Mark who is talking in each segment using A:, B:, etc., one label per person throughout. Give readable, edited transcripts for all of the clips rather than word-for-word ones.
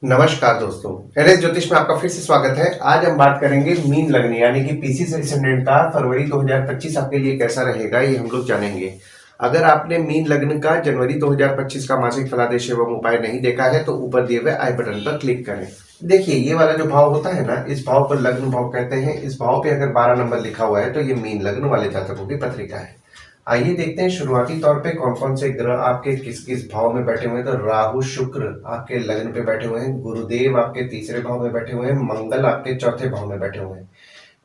A: नमस्कार दोस्तों, एनएस ज्योतिष में आपका फिर से स्वागत है। आज हम बात करेंगे मीन लग्न यानी कि पीसी 600 का फरवरी 2025 आपके लिए कैसा रहेगा, ये हम लोग जानेंगे। अगर आपने मीन लग्न का जनवरी 2025 का मासिक फलादेश एवं उपाय नहीं देखा है तो ऊपर दिए हुए आई बटन पर क्लिक करें। देखिए, ये वाला जो भाव होता है ना, इस भाव पर लग्न भाव कहते हैं। इस भाव पे अगर 12 नंबर लिखा हुआ है तो ये मीन लग्न वाले जातकों की पत्रिका है। आइए देखते हैं शुरुआती तौर पे कौन कौन से ग्रह आपके किस किस भाव में बैठे हुए हैं। तो राहु शुक्र आपके लग्न पे बैठे हुए हैं, गुरुदेव आपके तीसरे भाव में बैठे हुए हैं, मंगल आपके चौथे भाव में बैठे हुए हैं,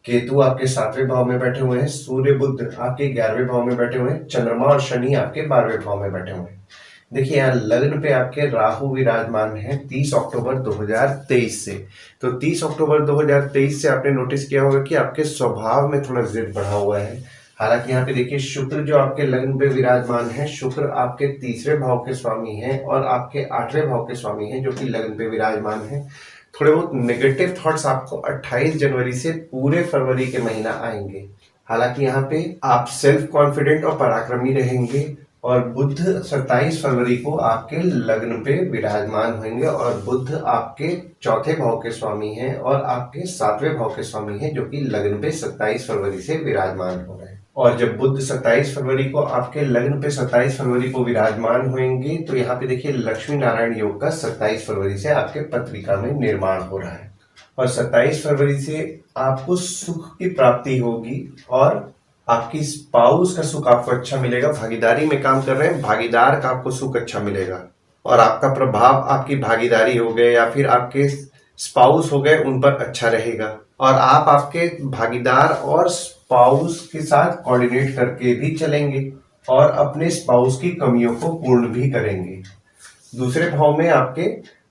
A: केतु आपके 7वें भाव में बैठे हुए हैं, सूर्य बुध आपके 11वें भाव में बैठे हुए हैं, चंद्रमा और शनि आपके 12वें भाव में बैठे हुए हैं। देखिए, यहाँ लग्न पे आपके राहु विराजमान है 30 अक्टूबर 2023 से। तो 30 अक्टूबर 2023 से आपने नोटिस किया होगा कि आपके स्वभाव में थोड़ा जिद बढ़ा हुआ है। हालांकि यहाँ पे देखिए, शुक्र जो आपके लग्न पे विराजमान है, शुक्र आपके तीसरे भाव के स्वामी हैं और आपके 8वें भाव के स्वामी हैं जो कि लग्न पे विराजमान है। थोड़े बहुत नेगेटिव थॉट्स आपको 28 जनवरी से पूरे फरवरी के महीना आएंगे। हालांकि यहाँ पे आप सेल्फ कॉन्फिडेंट और पराक्रमी रहेंगे और बुध 27 फरवरी को आपके लग्न पे विराजमान होंगे और बुध आपके चौथे भाव के स्वामी हैं और आपके 7वें भाव के स्वामी हैं जो कि लग्न पे 27 फरवरी से विराजमान हो रहे हैं। और जब बुध 27 फरवरी को आपके लग्न पे 27 फरवरी को विराजमान होंगे तो यहाँ पे देखिए, लक्ष्मी नारायण योग का 27 फरवरी से आपके पत्रिका में निर्माण हो रहा है और 27 फरवरी से आपको सुख की प्राप्ति होगी और आपकी स्पाउस का सुख आपको अच्छा मिलेगा। भागीदारी में काम कर रहे हैं, भागीदार का आपको सुख अच्छा मिलेगा और आपका प्रभाव आपकी भागीदारी हो गए या फिर आपके स्पाउस हो गए उन पर अच्छा रहेगा और आप आपके भागीदार और स्पाउस के साथ कोऑर्डिनेट करके भी चलेंगे और अपने स्पाउस की कमियों को पूर्ण भी करेंगे। दूसरे भाव में आपके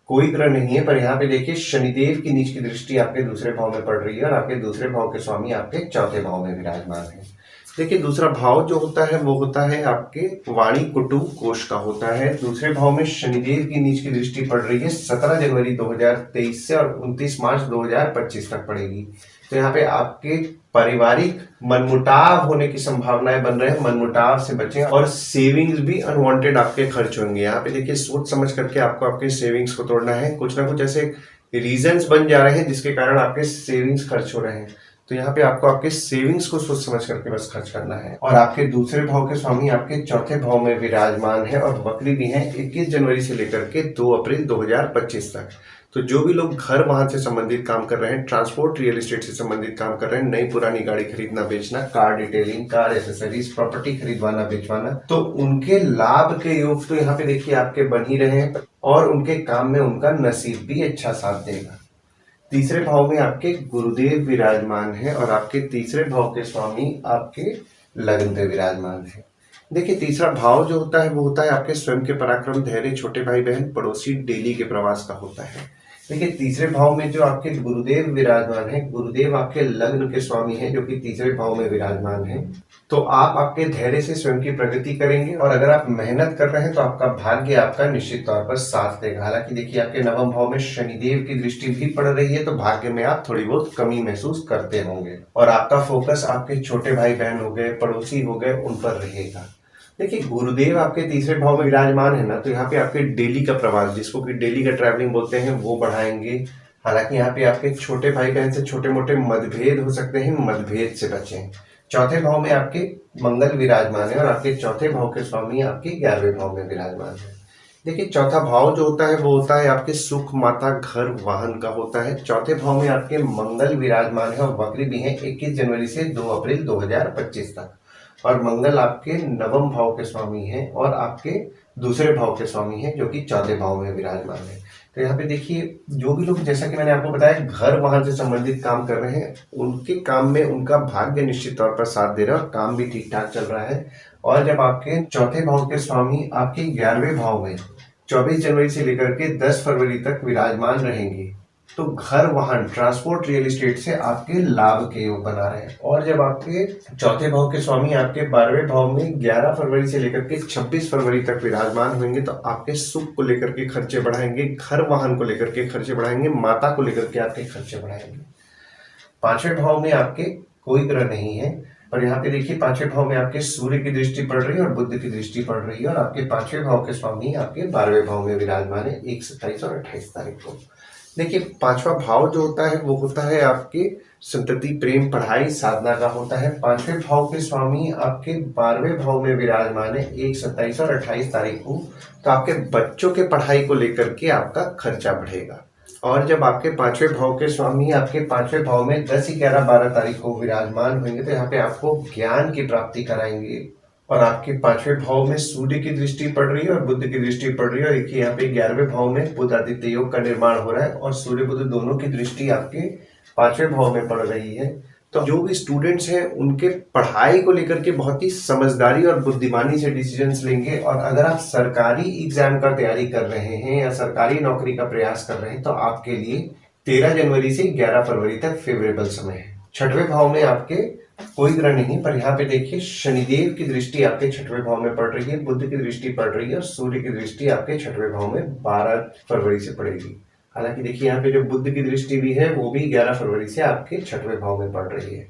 A: कोई ग्रह नहीं है, पर यहाँ पे देखिए, शनिदेव की नीच की दृष्टि आपके दूसरे भाव में पड़ रही है और आपके दूसरे भाव के स्वामी आपके चौथे भाव में विराजमान है। देखिए, दूसरा भाव जो होता है वो होता है आपके वाणी कुटुंब कोष का होता है। दूसरे भाव में शनिदेव की नीच की दृष्टि पड़ रही है 17 जनवरी 2023 से और 29 मार्च 2025 तक पड़ेगी। तो यहाँ पे आपके पारिवारिक मनमुटाव होने की संभावनाएं बन रहे हैं। मनमुटाव से बचें और सेविंग्स भी अनवांटेड आपके खर्च होंगे। यहाँ पे देखिए, सोच समझ करके आपको आपके सेविंग्स को तोड़ना है। कुछ ना कुछ ऐसे रीजंस बन जा रहे हैं जिसके कारण आपके सेविंग्स खर्च हो रहे हैं। तो यहाँ पे आपको आपके सेविंग्स को सोच समझ करके बस खर्च करना है। और आपके दूसरे भाव के स्वामी आपके चौथे भाव में विराजमान है और वक्री भी हैं 21 जनवरी से लेकर के 2 अप्रैल 2025 तक। तो जो भी लोग घर वाहन से संबंधित काम कर रहे हैं, ट्रांसपोर्ट रियल एस्टेट से संबंधित काम कर रहे हैं, नई पुरानी गाड़ी खरीदना बेचना, car detailing, car accessories, property खरीदवाना बेचवाना, तो उनके लाभ के योग तो यहाँ पे देखिए आपके बन ही रहे हैं और उनके काम में उनका नसीब भी अच्छा साथ देगा। तीसरे भाव में आपके गुरुदेव विराजमान है और आपके तीसरे भाव के स्वामी आपके लग्न पे विराजमान है। देखिए, तीसरा भाव जो होता है वो होता है आपके स्वयं के पराक्रम, धैर्य, छोटे भाई बहन, पड़ोसी, डेली के प्रवास का होता है। देखिए, तीसरे भाव में जो आपके गुरुदेव विराजमान है, गुरुदेव आपके लग्न के स्वामी हैं जो कि तीसरे भाव में विराजमान है। तो आप आपके धैर्य से स्वयं की प्रगति करेंगे और अगर आप मेहनत कर रहे हैं तो आपका भाग्य आपका निश्चित तौर पर साथ देगा। हालांकि देखिए, आपके नवम भाव में शनिदेव की दृष्टि भी पड़ रही है तो भाग्य में आप थोड़ी बहुत कमी महसूस करते होंगे और आपका फोकस आपके छोटे भाई बहन हो गए, पड़ोसी हो गए, उन पर रहेगा। देखिए, गुरुदेव आपके तीसरे भाव में विराजमान है ना, तो यहाँ पे आपके डेली का प्रवास, जिसको कि डेली का ट्रैवलिंग बोलते हैं, वो बढ़ाएंगे। हालांकि यहाँ पे आपके छोटे भाई बहन से छोटे मोटे मतभेद हो सकते हैं, मतभेद से बचें। चौथे भाव में आपके मंगल विराजमान है और आपके चौथे भाव के स्वामी आपके 11वें भाव में विराजमान है। देखिए, चौथा भाव जो होता है वो होता है आपके सुख, माता, घर, वाहन का होता है। चौथे भाव में आपके मंगल विराजमान है और वक्री भी है 21 जनवरी से 2 अप्रैल 2025 तक और मंगल आपके नवम भाव के स्वामी हैं और आपके दूसरे भाव के स्वामी हैं जो कि चौथे भाव में विराजमान है। तो यहाँ पे देखिए, जो भी लोग, जैसा कि मैंने आपको बताया, घर वाहन से संबंधित काम कर रहे हैं, उनके काम में उनका भाग्य निश्चित तौर पर साथ दे रहा है और काम भी ठीक ठाक चल रहा है। और जब आपके चौथे भाव के स्वामी आपके 11वें भाव में 24 जनवरी से लेकर के 10 फरवरी तक विराजमान रहेंगे तो घर वाहन, ट्रांसपोर्ट, रियल एस्टेट से आपके लाभ के योग बना रहे हैं। और जब आपके चौथे भाव के स्वामी आपके 12वें भाव में 11 फरवरी से लेकर के 26 फरवरी तक विराजमान होंगे तो आपके सुख को लेकर के खर्चे बढ़ाएंगे, घर वाहन को लेकर के खर्चे बढ़ाएंगे, माता को लेकर के आपके खर्चे बढ़ाएंगे। 5वें भाव में आपके कोई ग्रह नहीं है, और यहाँ पे देखिए 5वें भाव में आपके सूर्य की दृष्टि पड़ रही है और बुध की दृष्टि पड़ रही है, और आपके 5वें भाव के स्वामी आपके 12वें भाव में विराजमान है 1, 27 और 28 तारीख को। देखिए 5वां भाव जो होता है वो होता है आपके संतति, प्रेम, पढ़ाई, साधना का होता है। 5वें भाव के स्वामी आपके 12वें भाव में विराजमान है 1, 27 और 28 तारीख को। तो आपके बच्चों के पढ़ाई को लेकर के आपका खर्चा बढ़ेगा। और जब आपके 5वें भाव के स्वामी आपके 5वें भाव में 10, 11, 12 तारीख को विराजमान होंगे तो यहाँ पे आपको ज्ञान की प्राप्ति कराएंगे। और आपके 5वें भाव में सूर्य की दृष्टि पड़ रही है और बुध की दृष्टि पड़ रही है, और देखिए यहाँ पे 11वें भाव में बुध आदित्य योग का निर्माण हो रहा है और सूर्य बुध दोनों की दृष्टि आपके 5वें भाव में पड़ रही है। तो जो भी स्टूडेंट्स हैं उनके पढ़ाई को लेकर के बहुत ही समझदारी और बुद्धिमानी से डिसीजंस लेंगे। और अगर आप सरकारी एग्जाम का तैयारी कर रहे हैं या सरकारी नौकरी का प्रयास कर रहे हैं तो आपके लिए 13 जनवरी से 11 फरवरी तक फेवरेबल समय है। 6वें भाव में आपके कोई ग्रह नहीं, पर यहाँ पे देखिए शनिदेव की दृष्टि आपके 6वें भाव में पड़ रही है, बुध की दृष्टि पड़ रही है और सूर्य की दृष्टि आपके 6वें भाव में 12 फरवरी से पड़ेगी। हालांकि देखिए यहाँ पे जो बुध की दृष्टि भी है वो भी 11 फरवरी से आपके 6वें भाव में पड़ रही है,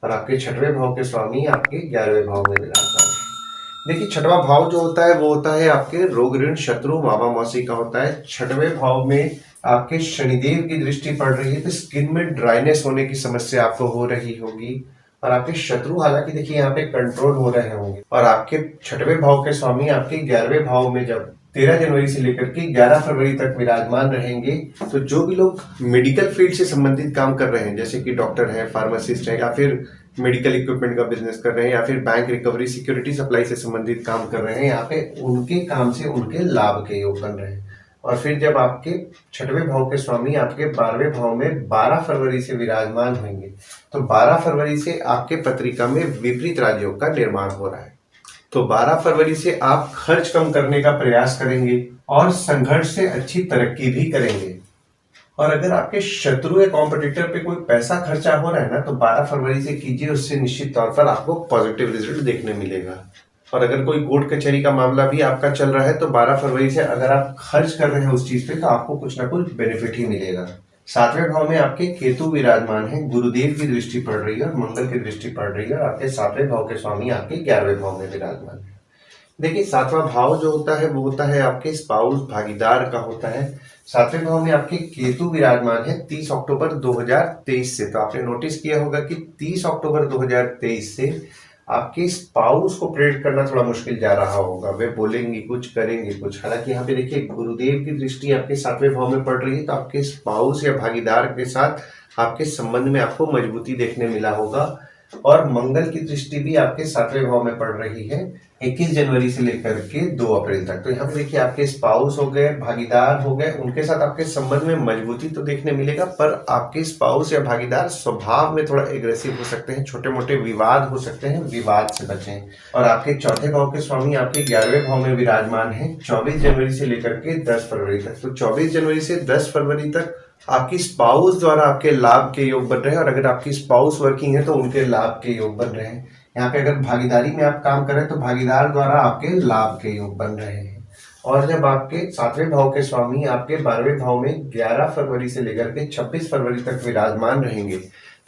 A: और आपके 6वें भाव के स्वामी आपके 11वें भाव में विराजमान है। देखिए 6वां भाव जो होता है वो होता है आपके रोग, ऋण, शत्रु, मामा मौसी का होता है। 6वें भाव में आपके शनिदेव की दृष्टि पड़ रही है तो स्किन में ड्राइनेस होने की समस्या आपको हो रही होगी। और आपके शत्रु हालांकि देखिए यहाँ पे कंट्रोल हो रहे होंगे। और आपके 6वें भाव के स्वामी आपके 11वें भाव में जब 13 जनवरी से लेकर के 11 फरवरी तक विराजमान रहेंगे तो जो भी लोग मेडिकल फील्ड से संबंधित काम कर रहे हैं, जैसे कि डॉक्टर है, फार्मासिस्ट है, या फिर मेडिकल इक्विपमेंट का बिजनेस कर रहे हैं, या फिर बैंक रिकवरी, सिक्योरिटी सप्लाई से संबंधित काम कर रहे हैं, यहाँ पे उनके काम से उनके लाभ के योग बन रहे हैं। और फिर जब आपके 6वें भाव के स्वामी आपके 12वें भाव में 12 फरवरी से विराजमान होंगे तो 12 फरवरी से आपके पत्रिका में विपरीत राजयोग का निर्माण हो रहा है। तो 12 फरवरी से आप खर्च कम करने का प्रयास करेंगे और संघर्ष से अच्छी तरक्की भी करेंगे। और अगर आपके शत्रु या कॉम्पिटिटर पे कोई पैसा खर्चा हो रहा है ना तो 12 फरवरी से कीजिए, उससे निश्चित तौर पर आपको पॉजिटिव रिजल्ट देखने मिलेगा। और अगर कोई कोर्ट कचहरी का मामला भी आपका चल रहा है तो 12 फरवरी से अगर आप खर्च कर रहे हैं उस चीज पे तो आपको कुछ ना कुछ बेनिफिट ही मिलेगा। 7वें भाव में आपके केतु विराजमान है, गुरुदेव की दृष्टि पड़ रही है और मंगल की दृष्टि पड़ रही है, और आपके 7वें भाव के स्वामी आपके 11वें भाव में विराजमान है। देखिए 7वां भाव जो होता है वो होता है आपके स्पाउस, भागीदार का होता है। 7वें भाव में आपके केतु विराजमान है 30 अक्टूबर 2023 से। तो आपने नोटिस किया होगा कि 30 अक्टूबर 2023 से आपके स्पाउस को प्रेडिक्ट करना थोड़ा मुश्किल जा रहा होगा। वे बोलेंगे कुछ, करेंगे कुछ। हालांकि यहाँ पे देखिए गुरुदेव की दृष्टि आपके 7वें भाव में पड़ रही है तो आपके स्पाउस या भागीदार के साथ आपके संबंध में आपको मजबूती देखने मिला होगा। और मंगल की दृष्टि भी आपके 7वें भाव में पड़ रही है 21 जनवरी से लेकर के 2 अप्रैल तक। तो यहाँ पे देखिए आपके स्पाउस हो गए, भागीदार हो गए, उनके साथ आपके संबंध में मजबूती तो देखने मिलेगा, पर आपके स्पाउस या भागीदार स्वभाव में थोड़ा एग्रेसिव हो सकते हैं, छोटे मोटे विवाद हो सकते हैं, विवाद से बचें। और आपके 4थे भाव के स्वामी आपके 11वें भाव में विराजमान है 24 जनवरी से लेकर के 10 फरवरी तक। तो 24 जनवरी से 10 फरवरी तक आपकी स्पाउस द्वारा आपके लाभ के योग बन रहे हैं, और अगर आपकी स्पाउस वर्किंग है तो उनके लाभ के योग बन रहे हैं। यहाँ पे अगर भागीदारी में आप काम करें तो भागीदार द्वारा आपके लाभ के योग बन रहे हैं। और जब आपके 7वें भाव के स्वामी आपके 12वें भाव में 11 फरवरी से लेकर के 26 फरवरी तक विराजमान रहेंगे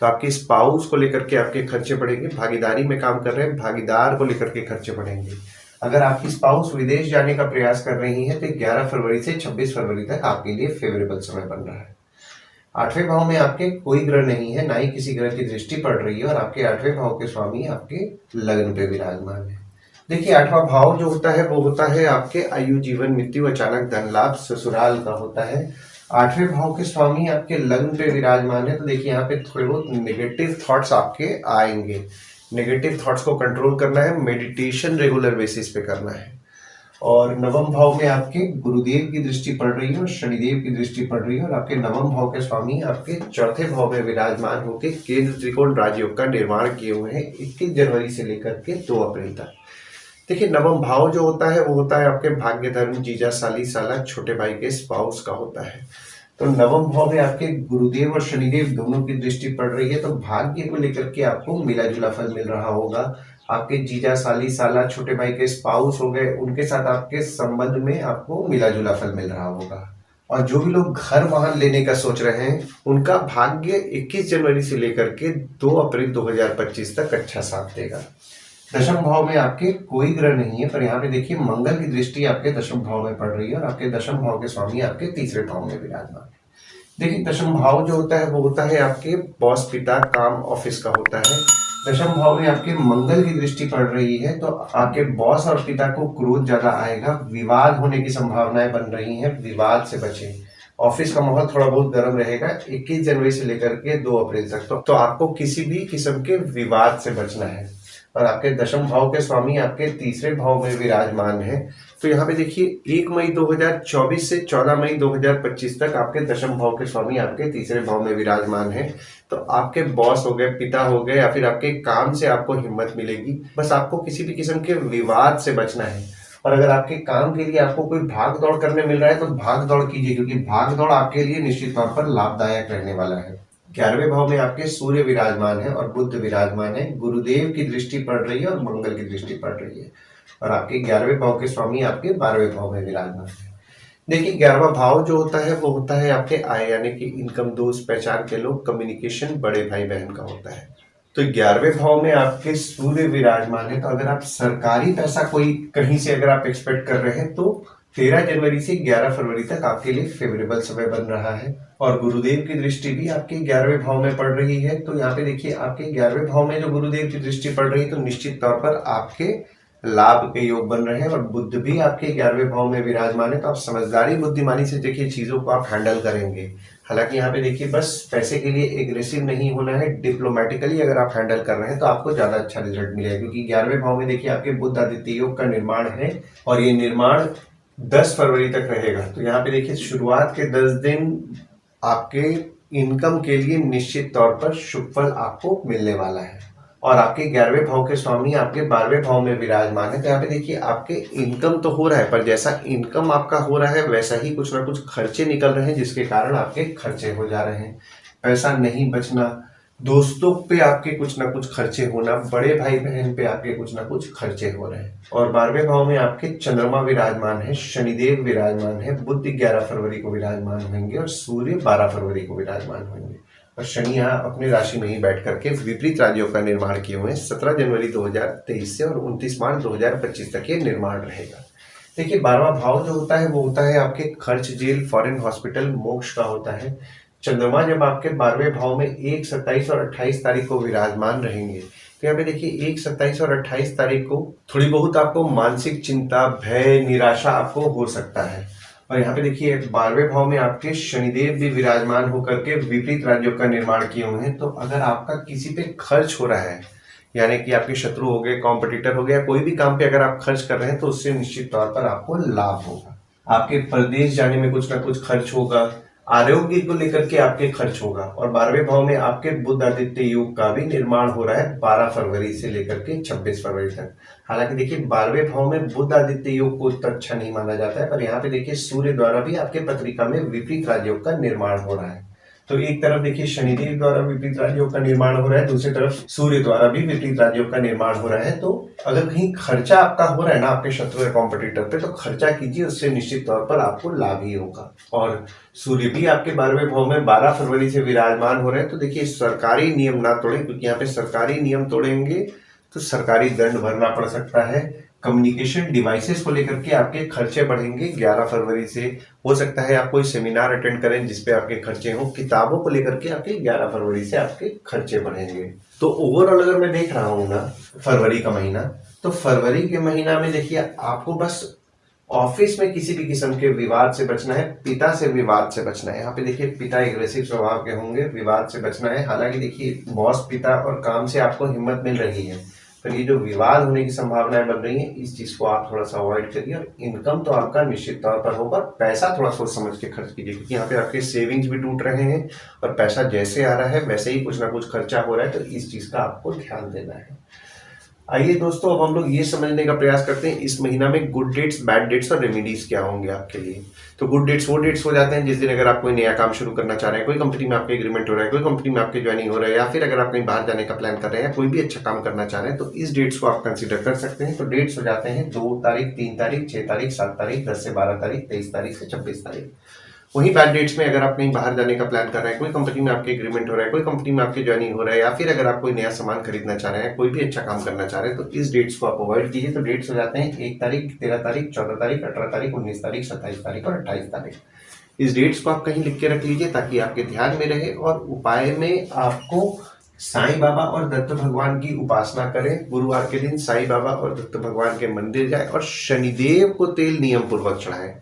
A: तो आपके स्पाउस को लेकर के आपके खर्चे बढ़ेंगे। भागीदारी में काम कर रहे हैं, भागीदार को लेकर के खर्चे बढ़ेंगे। अगर आपकी स्पाउस विदेश जाने का प्रयास कर रही है तो 11 फरवरी से 26 फरवरी तक आपके लिए फेवरेबल समय बन रहा है। 8वें भाव में आपके कोई ग्रह नहीं है, ना ही किसी ग्रह की दृष्टि पड़ रही है, और आपके 8वें भाव के स्वामी आपके लग्न पे विराजमान है। देखिए 8वां भाव जो होता है वो होता है आपके आयु, जीवन, मृत्यु, अचानक धन लाभ, ससुराल का होता है। 8वें भाव के स्वामी आपके लग्न पे विराजमान है तो देखिए यहाँ पे थोड़े बहुत नेगेटिव थॉट्स आपके आएंगे। नेगेटिव थॉट्स को कंट्रोल करना है, मेडिटेशन रेगुलर बेसिस पे करना है। और 9वें भाव में आपके गुरुदेव की दृष्टि पड़ रही है और शनिदेव की दृष्टि पड़ रही है, और आपके 9वें भाव के स्वामी आपके 4थे भाव में विराजमान होकर केंद्र त्रिकोण राजयोग का निर्माण किए हुए हैं 21 जनवरी से लेकर के 2 अप्रैल तक। देखिए 9वां भाव जो होता है वो होता है आपके भाग्य, धर्म, जीजा, साली, साला, छोटे भाई के स्पाउस का होता है। तो 9वें भाव में आपके गुरुदेव और शनिदेव दोनों की दृष्टि पड़ रही है तो भाग्य को लेकर के आपको मिला जुला फल मिल रहा होगा। आपके जीजा, साली, साला, छोटे भाई के स्पाउस हो गए, उनके साथ आपके संबंध में आपको मिला जुला फल मिल रहा होगा। और जो भी लोग घर वाहन लेने का सोच रहे हैं उनका भाग्य 21 जनवरी से लेकर के 2 अप्रैल 2025 तक अच्छा साथ देगा। दशम भाव में आपके कोई ग्रह नहीं है, पर यहाँ पे देखिए मंगल की दृष्टि आपके दशम भाव में पड़ रही है और आपके दशम भाव के स्वामी आपके तीसरे भाव में विराजमान है। देखिए दशम भाव जो होता है वो होता है आपके बॉस, पिता, काम, ऑफिस का होता है। दशम भाव में आपके मंगल की दृष्टि पड़ रही है तो आपके बॉस और पिता को क्रोध ज्यादा आएगा, विवाद होने की संभावनाएं बन रही हैं, विवाद से बचें। ऑफिस का माहौल थोड़ा बहुत गर्म रहेगा 21 जनवरी से लेकर के 2 अप्रैल तक। तो आपको किसी भी किस्म के विवाद से बचना है। और आपके दशम भाव के स्वामी आपके तीसरे भाव में विराजमान है। तो यहाँ पे देखिए 1 मई 2024 से 14 मई 2025 तक आपके दशम भाव के स्वामी आपके तीसरे भाव में विराजमान है। तो आपके बॉस हो गए, पिता हो गए या फिर आपके काम से आपको हिम्मत मिलेगी। बस आपको किसी भी किस्म के विवाद से बचना है। और अगर आपके काम के लिए आपको कोई भाग दौड़ करने मिल रहा है तो भाग दौड़ कीजिए, क्योंकि भाग दौड़ आपके लिए निश्चित तौर पर लाभदायक रहने वाला है। 11वें भाव में आपके सूर्य विराजमान है और बुध विराजमान है। गुरुदेव की दृष्टि पड़ रही है और मंगल की दृष्टि पड़ रही है। और आपके 11वें भाव के स्वामी आपके 12वें भाव में विराजमान है। देखिए 11वां भाव जो होता है वो होता है आपके आय, यानी कि इनकम, दोस्त, पहचान के लोग, कम्युनिकेशन, बड़े भाई बहन का होता है। तो 11वें भाव में आपके सूर्य विराजमान है। तो अगर आप सरकारी पैसा कोई कहीं से अगर आप एक्सपेक्ट कर रहे हैं तो 13 जनवरी से 11 फरवरी तक आपके लिए फेवरेबल समय बन रहा है। और गुरुदेव की दृष्टि भी आपके 11वें भाव में पड़ रही है। तो यहाँ पे देखिए आपके 11वें भाव में जो गुरुदेव की दृष्टि पड़ रही है तो निश्चित तौर पर आपके लाभ के योग बन रहे हैं। और बुध भी आपके 11वें भाव में विराजमान है। तो आप समझदारी, बुद्धिमानी से देखिए चीजों को आप हैंडल करेंगे। हालांकि यहाँ पे देखिए बस पैसे के लिए एग्रेसिव नहीं होना है, डिप्लोमेटिकली अगर आप हैंडल कर रहे हैं तो आपको ज्यादा अच्छा रिजल्ट मिलेगा। क्योंकि 11वें भाव में देखिए आपके बुध आदित्य योग का निर्माण है और ये निर्माण 10 फरवरी तक रहेगा। तो यहाँ पे देखिए शुरुआत के 10 दिन आपके इनकम के लिए निश्चित तौर पर शुभ फल आपको मिलने वाला है। और आपके 11वें भाव के स्वामी आपके 12वें भाव में विराजमान है। तो यहाँ पे देखिए आपके इनकम तो हो रहा है, पर जैसा इनकम आपका हो रहा है वैसा ही कुछ ना कुछ खर्चे निकल रहे हैं, जिसके कारण आपके खर्चे हो जा रहे हैं। पैसा नहीं बचना, दोस्तों पे आपके कुछ ना कुछ खर्चे होना, बड़े भाई बहन पे आपके कुछ ना कुछ खर्चे हो रहे हैं। और 12वें भाव में आपके चंद्रमा विराजमान है, शनिदेव विराजमान है, बुध 11 फरवरी को विराजमान होंगे और सूर्य 12 फरवरी को विराजमान होंगे। और शनि यहाँ अपने राशि में ही बैठ करके विपरीत राज्यों का निर्माण किए हुए हैं। 17 जनवरी 2023 से और 29 मार्च 2025 तक ये निर्माण रहेगा। देखिए 12वां भाव जो होता है वो होता है आपके खर्च, जेल, फॉरेन, हॉस्पिटल, मोक्ष का होता है। चंद्रमा जब आपके 12वें भाव में 1, 27 और 28 तारीख को विराजमान रहेंगे तो यहाँ पे देखिए 1, 27 और 28 तारीख को थोड़ी बहुत आपको मानसिक चिंता, भय, निराशा आपको हो सकता है। और यहाँ पे देखिए 12वें भाव में आपके शनिदेव भी विराजमान होकर के विपरीत राज्यों का निर्माण किए हुए हैं। तो अगर आपका किसी पे खर्च हो रहा है, यानी कि आपके शत्रु हो गए, कॉम्पिटिटर हो गया, कोई भी काम पे अगर आप खर्च कर रहे हैं तो उससे निश्चित तौर पर आपको लाभ होगा। आपके प्रदेश जाने में कुछ ना कुछ खर्च होगा, आरोग्य को लेकर के आपके खर्च होगा। और 12वें भाव में आपके बुध आदित्य योग का भी निर्माण हो रहा है 12 फरवरी से लेकर के 26 फरवरी तक। हालांकि देखिए 12वें भाव में बुध आदित्य योग को उतना अच्छा नहीं माना जाता है, पर यहाँ पे देखिए सूर्य द्वारा भी आपके पत्रिका में विपरीत राजयोग का निर्माण हो रहा है। तो एक तरफ देखिए शनिदेव द्वारा विपरीत राज्यों का निर्माण हो रहा है, दूसरी तरफ सूर्य द्वारा भी विपरीत राज्यों का निर्माण हो रहा है। तो अगर कहीं खर्चा आपका हो रहा है ना आपके शत्रु या कॉम्पिटिटर पे, तो खर्चा कीजिए, उससे निश्चित तौर पर आपको लाभ ही होगा। और सूर्य भी आपके 12वें भाव में 12 फरवरी से विराजमान हो रहे हैं। तो देखिए सरकारी नियम ना तोड़ें, क्योंकि यहाँ पे सरकारी नियम तोड़ेंगे तो सरकारी दंड भरना पड़ सकता है। कम्युनिकेशन डिवाइसेस को लेकर के आपके खर्चे बढ़ेंगे 11 फरवरी से। हो सकता है आप कोई सेमिनार अटेंड करें जिसपे आपके खर्चे हों। किताबों को लेकर के आपके 11 फरवरी से आपके खर्चे बढ़ेंगे। तो ओवरऑल अगर मैं देख रहा हूँ ना फरवरी का महीना, तो फरवरी के महीना में देखिए आपको बस ऑफिस में किसी भी किस्म के विवाद से बचना है, पिता से विवाद से बचना है। यहाँ पे देखिए पिता एग्रेसिव स्वभाव के होंगे, विवाद से बचना है। हालांकि देखिए बॉस, पिता और काम से आपको हिम्मत मिल रही है, पर ये जो विवाद होने की संभावनाएं बन रही हैं, इस चीज को आप थोड़ा सा अवॉइड करिए। और इनकम तो आपका निश्चित तौर पर होगा, पैसा थोड़ा सोच समझ के खर्च कीजिए, क्योंकि यहाँ पे आपके सेविंग्स भी टूट रहे हैं और पैसा जैसे आ रहा है वैसे ही कुछ ना कुछ खर्चा हो रहा है। तो इस चीज का आपको ध्यान देना है। आइए दोस्तों, अब हम लोग ये समझने का प्रयास करते हैं इस महीना में गुड डेट्स, बैड डेट्स और रेमेडीज क्या होंगे आपके लिए। तो गुड डेट्स वो डेट्स हो जाते हैं जिस दिन अगर आप कोई नया काम शुरू करना चाह रहे हैं, कोई कंपनी में आपके एग्रीमेंट हो रहा है, कोई कंपनी में आपके ज्वाइनिंग हो रहा है, या फिर अगर आप कहीं बाहर जाने का प्लान कर रहे हैं, कोई भी अच्छा काम करना चाह रहे हैं, तो इस डेट्स को आप कंसिडर कर सकते हैं। तो डेट्स हो जाते हैं 2 तारीख, 3 तारीख, 6 तारीख, 7 तारीख, 10 से 12 तारीख, 23 तारीख से 26 तारीख। वहीं बैड डेट्स में अगर आप कहीं बाहर जाने का प्लान कर रहे हैं, कोई कंपनी में आपके एग्रीमेंट हो रहा है, कोई कंपनी में आपके ज्वाइनिंग हो रहा है, या फिर अगर आप कोई नया सामान खरीदना चाह रहे हैं, कोई भी अच्छा काम करना चाह रहे हैं, तो इस डेट्स को आप अवॉइड कीजिए। तो डेट्स हो जाते हैं 1 तारीख, 13 तारीख, 14 तारीख, 18 तारीख, 19 तारीख, 27 तारीख और 28 तारीख। इस डेट्स को आप कहीं लिख के रख लीजिए ताकि आपके ध्यान में रहे। और उपाय में आपको साईं बाबा और दत्त भगवान की उपासना करें। गुरुवार के दिन साईं बाबा और दत्त भगवान के मंदिर जाए और शनिदेव को तेल नियम पूर्वक चढ़ाएं।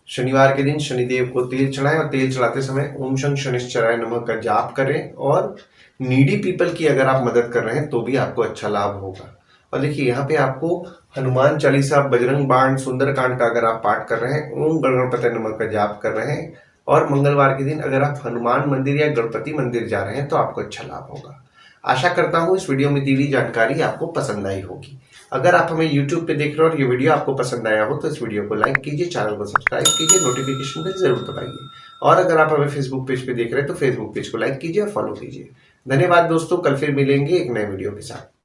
A: शनिवार के दिन शनिदेव को तेल चढ़ाएं और तेल चढ़ाते समय ओम शं शनिश्चराय नमः का जाप करें। और नीडी पीपल की अगर आप मदद कर रहे हैं तो भी आपको अच्छा लाभ होगा। और देखिए यहाँ पे आपको हनुमान चालीसा, बजरंग बाण, सुंदरकांड का अगर आप पाठ कर रहे हैं, ओम गणपति नमः का जाप कर रहे हैं, और मंगलवार के दिन अगर आप हनुमान मंदिर या गणपति मंदिर जा रहे हैं तो आपको अच्छा लाभ होगा। आशा करता हूँ इस वीडियो में दी हुई जानकारी आपको पसंद आई होगी। अगर आप हमें YouTube पे देख रहे हो और ये वीडियो आपको पसंद आया हो तो इस वीडियो को लाइक कीजिए, चैनल को सब्सक्राइब कीजिए, नोटिफिकेशन बेल जरूर दबाइए। और अगर आप हमें फेसबुक पेज पे देख रहे हैं तो फेसबुक पेज को लाइक कीजिए और फॉलो कीजिए। धन्यवाद दोस्तों, कल फिर मिलेंगे एक नए वीडियो के साथ।